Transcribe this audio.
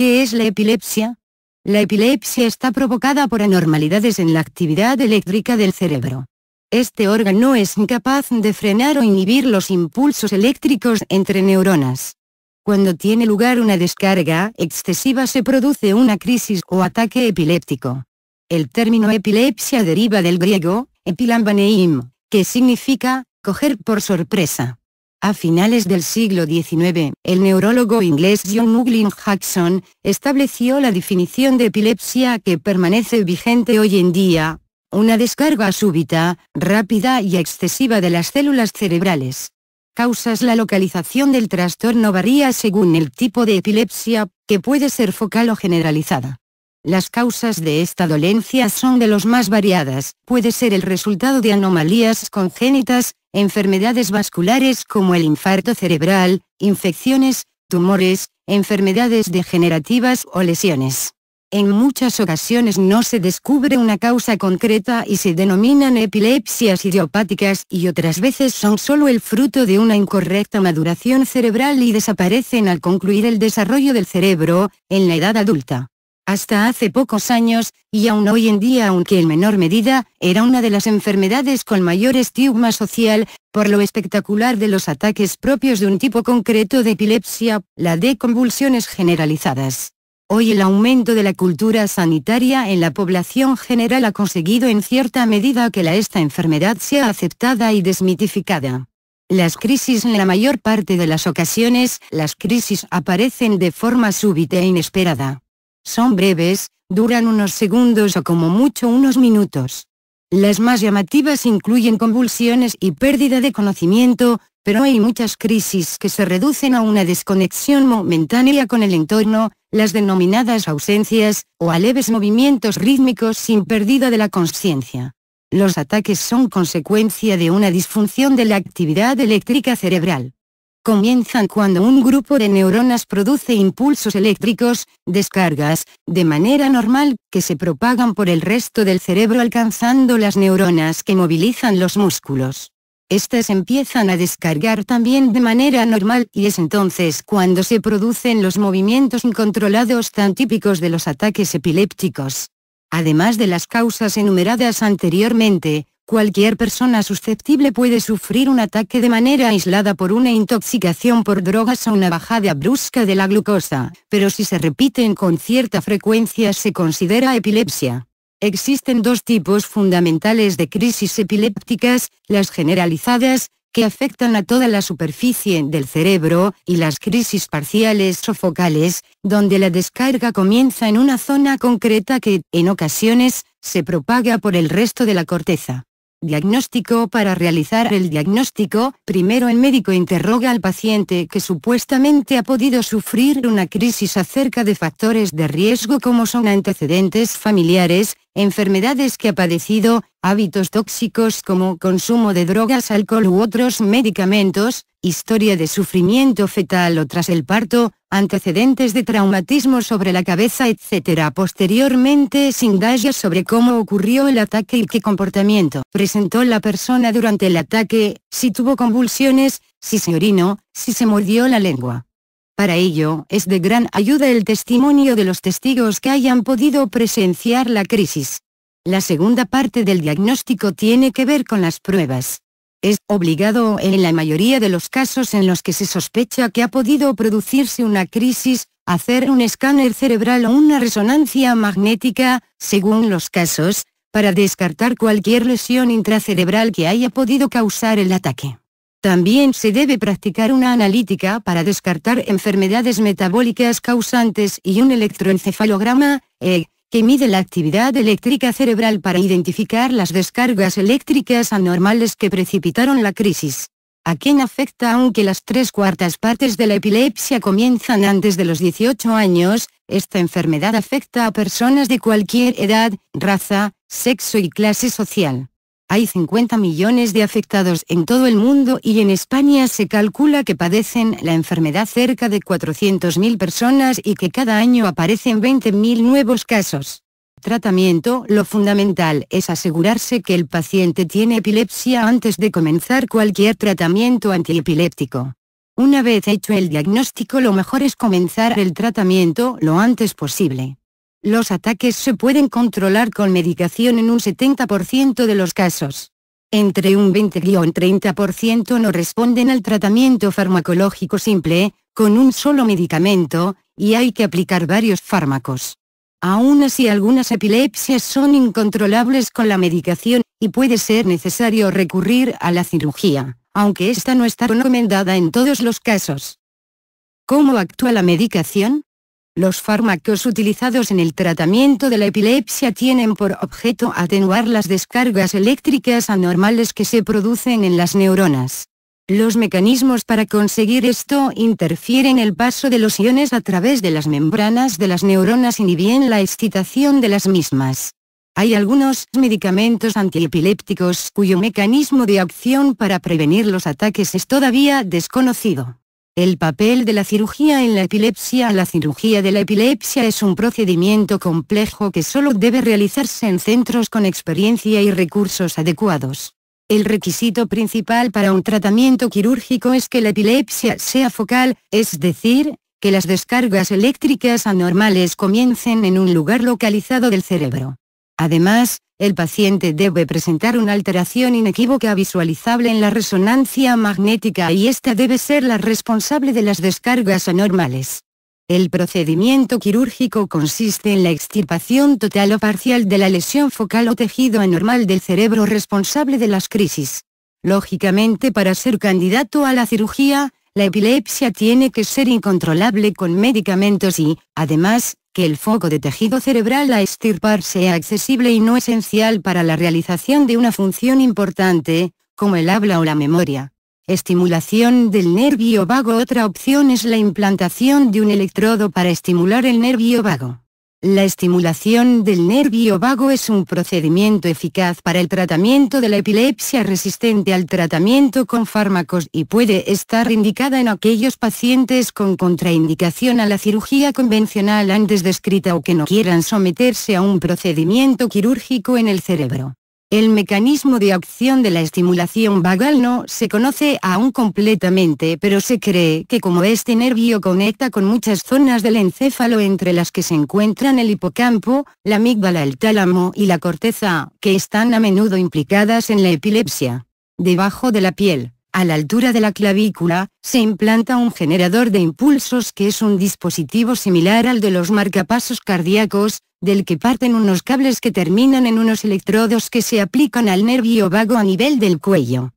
¿Qué es la epilepsia? La epilepsia está provocada por anormalidades en la actividad eléctrica del cerebro. Este órgano es incapaz de frenar o inhibir los impulsos eléctricos entre neuronas. Cuando tiene lugar una descarga excesiva se produce una crisis o ataque epiléptico. El término epilepsia deriva del griego, epilambaneim, que significa coger por sorpresa. A finales del siglo XIX, el neurólogo inglés John Muglin Jackson estableció la definición de epilepsia que permanece vigente hoy en día: una descarga súbita, rápida y excesiva de las células cerebrales. Causas. La localización del trastorno varía según el tipo de epilepsia, que puede ser focal o generalizada. Las causas de esta dolencia son de los más variadas. Puede ser el resultado de anomalías congénitas, enfermedades vasculares como el infarto cerebral, infecciones, tumores, enfermedades degenerativas o lesiones. En muchas ocasiones no se descubre una causa concreta y se denominan epilepsias idiopáticas, y otras veces son solo el fruto de una incorrecta maduración cerebral y desaparecen al concluir el desarrollo del cerebro, en la edad adulta. Hasta hace pocos años, y aún hoy en día aunque en menor medida, era una de las enfermedades con mayor estigma social, por lo espectacular de los ataques propios de un tipo concreto de epilepsia, la de convulsiones generalizadas. Hoy el aumento de la cultura sanitaria en la población general ha conseguido en cierta medida que esta enfermedad sea aceptada y desmitificada. Las crisis. En la mayor parte de las ocasiones, las crisis aparecen de forma súbita e inesperada. Son breves, duran unos segundos o como mucho unos minutos. Las más llamativas incluyen convulsiones y pérdida de conocimiento, pero hay muchas crisis que se reducen a una desconexión momentánea con el entorno, las denominadas ausencias, o a leves movimientos rítmicos sin pérdida de la consciencia. Los ataques son consecuencia de una disfunción de la actividad eléctrica cerebral. Comienzan cuando un grupo de neuronas produce impulsos eléctricos, descargas, de manera normal, que se propagan por el resto del cerebro alcanzando las neuronas que movilizan los músculos. Estas empiezan a descargar también de manera normal y es entonces cuando se producen los movimientos incontrolados tan típicos de los ataques epilépticos. Además de las causas enumeradas anteriormente, cualquier persona susceptible puede sufrir un ataque de manera aislada por una intoxicación por drogas o una bajada brusca de la glucosa, pero si se repiten con cierta frecuencia se considera epilepsia. Existen dos tipos fundamentales de crisis epilépticas: las generalizadas, que afectan a toda la superficie del cerebro, y las crisis parciales o focales, donde la descarga comienza en una zona concreta que, en ocasiones, se propaga por el resto de la corteza. Diagnóstico. Para realizar el diagnóstico, primero el médico interroga al paciente que supuestamente ha podido sufrir una crisis acerca de factores de riesgo como son antecedentes familiares, enfermedades que ha padecido, hábitos tóxicos como consumo de drogas, alcohol u otros medicamentos, historia de sufrimiento fetal o tras el parto, antecedentes de traumatismo sobre la cabeza, etc. Posteriormente se indaga sobre cómo ocurrió el ataque y qué comportamiento presentó la persona durante el ataque, si tuvo convulsiones, si se orinó, si se mordió la lengua. Para ello, es de gran ayuda el testimonio de los testigos que hayan podido presenciar la crisis. La segunda parte del diagnóstico tiene que ver con las pruebas. Es obligado en la mayoría de los casos en los que se sospecha que ha podido producirse una crisis, hacer un escáner cerebral o una resonancia magnética, según los casos, para descartar cualquier lesión intracerebral que haya podido causar el ataque. También se debe practicar una analítica para descartar enfermedades metabólicas causantes y un electroencefalograma, EEG, que mide la actividad eléctrica cerebral para identificar las descargas eléctricas anormales que precipitaron la crisis. ¿A quién afecta? Aunque las 3/4 partes de la epilepsia comienzan antes de los 18 años, esta enfermedad afecta a personas de cualquier edad, raza, sexo y clase social. Hay 50 millones de afectados en todo el mundo y en España se calcula que padecen la enfermedad cerca de 400.000 personas y que cada año aparecen 20.000 nuevos casos. Tratamiento. Lo fundamental es asegurarse que el paciente tiene epilepsia antes de comenzar cualquier tratamiento antiepiléptico. Una vez hecho el diagnóstico, lo mejor es comenzar el tratamiento lo antes posible. Los ataques se pueden controlar con medicación en un 70% de los casos. Entre un 20-30% no responden al tratamiento farmacológico simple, con un solo medicamento, y hay que aplicar varios fármacos. Aún así, algunas epilepsias son incontrolables con la medicación, y puede ser necesario recurrir a la cirugía, aunque esta no está recomendada en todos los casos. ¿Cómo actúa la medicación? Los fármacos utilizados en el tratamiento de la epilepsia tienen por objeto atenuar las descargas eléctricas anormales que se producen en las neuronas. Los mecanismos para conseguir esto interfieren el paso de los iones a través de las membranas de las neuronas inhibiendo la excitación de las mismas. Hay algunos medicamentos antiepilépticos cuyo mecanismo de acción para prevenir los ataques es todavía desconocido. El papel de la cirugía en la epilepsia. La cirugía de la epilepsia es un procedimiento complejo que solo debe realizarse en centros con experiencia y recursos adecuados. El requisito principal para un tratamiento quirúrgico es que la epilepsia sea focal, es decir, que las descargas eléctricas anormales comiencen en un lugar localizado del cerebro. Además, el paciente debe presentar una alteración inequívoca visualizable en la resonancia magnética y esta debe ser la responsable de las descargas anormales. El procedimiento quirúrgico consiste en la extirpación total o parcial de la lesión focal o tejido anormal del cerebro responsable de las crisis. Lógicamente, para ser candidato a la cirugía, la epilepsia tiene que ser incontrolable con medicamentos y, además, que el foco de tejido cerebral a extirpar sea accesible y no esencial para la realización de una función importante, como el habla o la memoria. Estimulación del nervio vago. Otra opción es la implantación de un electrodo para estimular el nervio vago. La estimulación del nervio vago es un procedimiento eficaz para el tratamiento de la epilepsia resistente al tratamiento con fármacos y puede estar indicada en aquellos pacientes con contraindicación a la cirugía convencional antes descrita o que no quieran someterse a un procedimiento quirúrgico en el cerebro. El mecanismo de acción de la estimulación vagal no se conoce aún completamente, pero se cree que como este nervio conecta con muchas zonas del encéfalo entre las que se encuentran el hipocampo, la amígdala, el tálamo y la corteza, que están a menudo implicadas en la epilepsia. Debajo de la piel, a la altura de la clavícula, se implanta un generador de impulsos que es un dispositivo similar al de los marcapasos cardíacos, del que parten unos cables que terminan en unos electrodos que se aplican al nervio vago a nivel del cuello.